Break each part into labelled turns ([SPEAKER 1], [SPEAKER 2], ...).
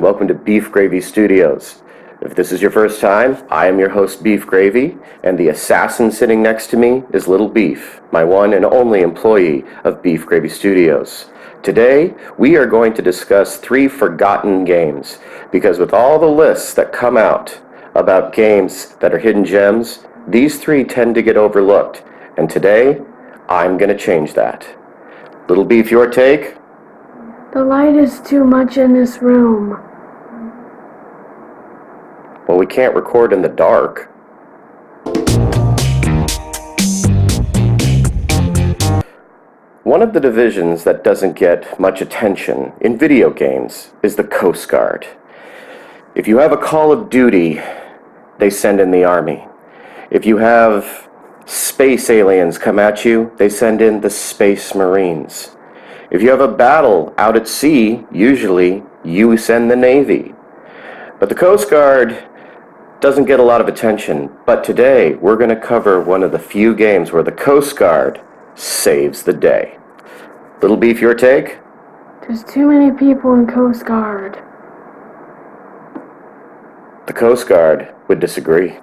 [SPEAKER 1] welcome to Beef Gravy Studios. If this is your first time, I am your host, Beef Gravy, and the assassin sitting next to me is Little Beef, my one and only employee of Beef Gravy Studios. Today, we are going to discuss 3 forgotten games, because with all the lists that come out about games that are hidden gems, these 3 tend to get overlooked, and today, I'm going to change that. Little Beef, your take?
[SPEAKER 2] The light is too much in this room.
[SPEAKER 1] Well, we can't record in the dark. One of the divisions that doesn't get much attention in video games is the Coast Guard. If you have a Call of Duty, they send in the Army. If you have space aliens come at you, they send in the Space Marines. If you have a battle out at sea, usually you send the Navy. But the Coast Guard doesn't get a lot of attention. But today, we're going to cover one of the few games where the Coast Guard saves the day. Little Beef, your take?
[SPEAKER 2] There's too many people in Coast Guard.
[SPEAKER 1] The Coast Guard would disagree.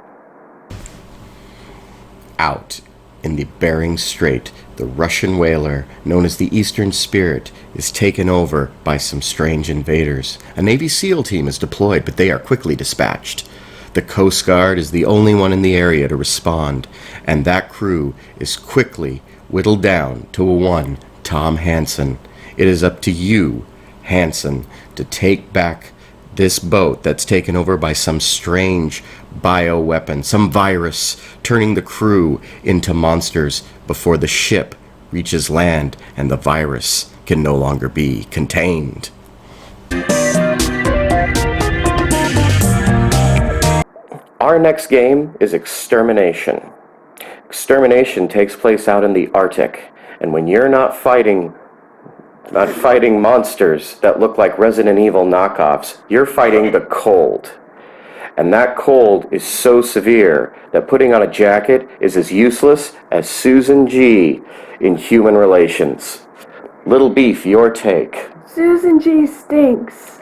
[SPEAKER 3] Out in the Bering Strait, the Russian whaler, known as the Eastern Spirit, is taken over by some strange invaders. A Navy SEAL team is deployed, but they are quickly dispatched. The Coast Guard is the only one in the area to respond, and that crew is quickly whittled down to one Tom Hansen. It is up to you, Hansen, to take back this boat that's taken over by some strange bioweapon, some virus, turning the crew into monsters before the ship reaches land and the virus can no longer be contained.
[SPEAKER 1] Our next game is Extermination. Extermination takes place out in the Arctic, and when you're not fighting monsters that look like Resident Evil knockoffs, you're fighting the cold. And that cold is so severe that putting on a jacket is as useless as Susan G in Human Relations. Little Beef, your take.
[SPEAKER 2] Susan G stinks.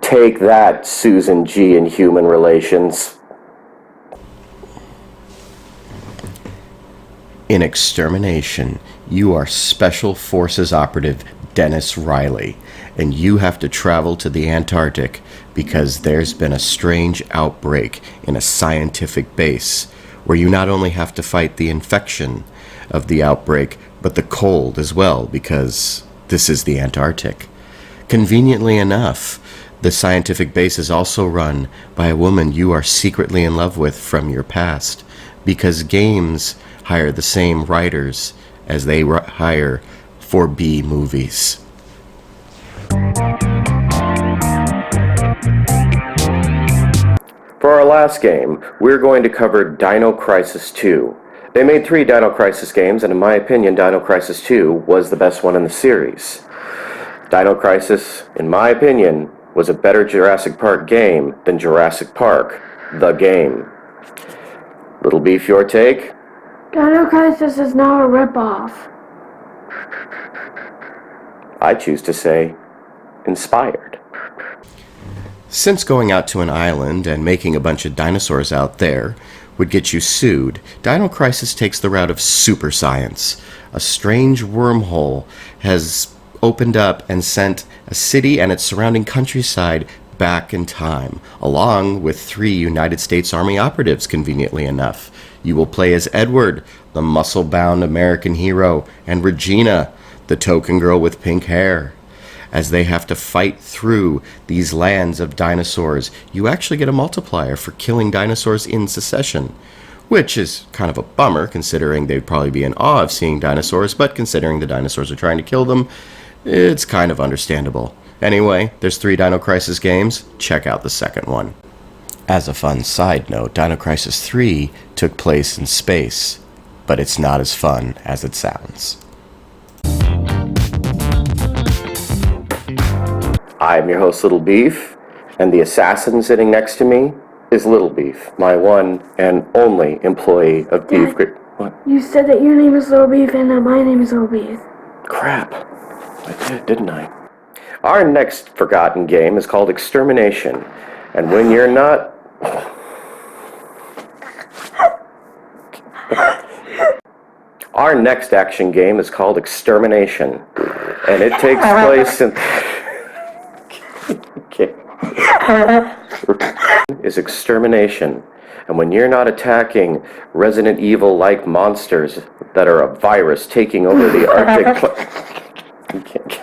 [SPEAKER 1] Take that, Susan G in Human Relations.
[SPEAKER 3] In Extermination, you are Special Forces Operative Dennis Riley, and you have to travel to the Antarctic because there's been a strange outbreak in a scientific base where you not only have to fight the infection of the outbreak, but the cold as well, because this is the Antarctic. Conveniently enough, the scientific base is also run by a woman you are secretly in love with from your past, because games hire the same writers as they hire for B movies.
[SPEAKER 1] For our last game, we're going to cover Dino Crisis 2. They made 3 Dino Crisis games, and in my opinion, Dino Crisis 2 was the best one in the series. Dino Crisis, in my opinion, was a better Jurassic Park game than Jurassic Park, the game. Little Beef, your take?
[SPEAKER 2] Dino Crisis is now a ripoff.
[SPEAKER 1] I choose to say, inspired.
[SPEAKER 3] Since going out to an island and making a bunch of dinosaurs out there would get you sued, Dino Crisis takes the route of super science. A strange wormhole has opened up and sent a city and its surrounding countryside back in time, along with 3 United States Army operatives, conveniently enough. You will play as Edward, the muscle-bound American hero, and Regina, the token girl with pink hair. As they have to fight through these lands of dinosaurs, you actually get a multiplier for killing dinosaurs in succession, which is kind of a bummer considering they'd probably be in awe of seeing dinosaurs, but considering the dinosaurs are trying to kill them, it's kind of understandable. Anyway, there's 3 Dino Crisis games. Check out the second one. As a fun side note, Dino Crisis 3 took place in space, but it's not as fun as it sounds.
[SPEAKER 1] I'm your host, Little Beef, and the assassin sitting next to me is Little Beef, my one and only employee of Beef. What?
[SPEAKER 2] You said that your name is Little Beef and that my name is Little Beef.
[SPEAKER 1] Crap. I did, didn't I? Our next forgotten game is called Extermination. And when you're not... Our next action game is called Extermination. And it takes place in... Okay. Is Extermination. And when you're not attacking Resident Evil-like monsters that are a virus taking over the Arctic... You can't...